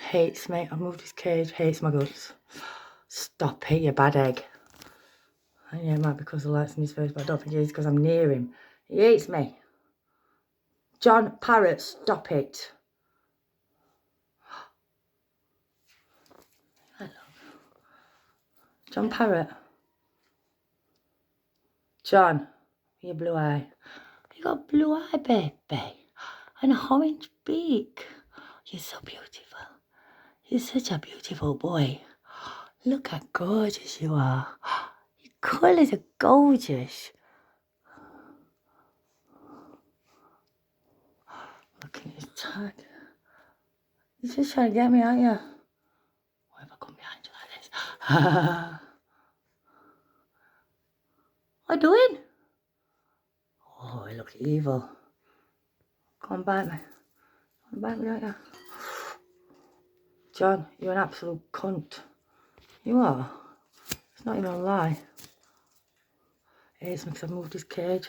hates me. I've moved his cage, hates my guts. Stop it, you bad egg. And yeah, it might be because the light's in his face, but I don't think it is because I'm near him. He hates me. John Parrot, stop it. Hello. John Parrot. John, your blue eye. You got blue eye, baby. And an orange beak. You're so beautiful. You're such a beautiful boy. Look how gorgeous you are. Your colours are gorgeous. Look at his tag. You're just trying to get me, aren't you? What if I come behind you like this? What are you doing? Oh, you look evil. Come on, bite me. Come on, bite me, don't you? John, you're an absolute cunt. You are. It's not even a lie. It is because I've moved his cage.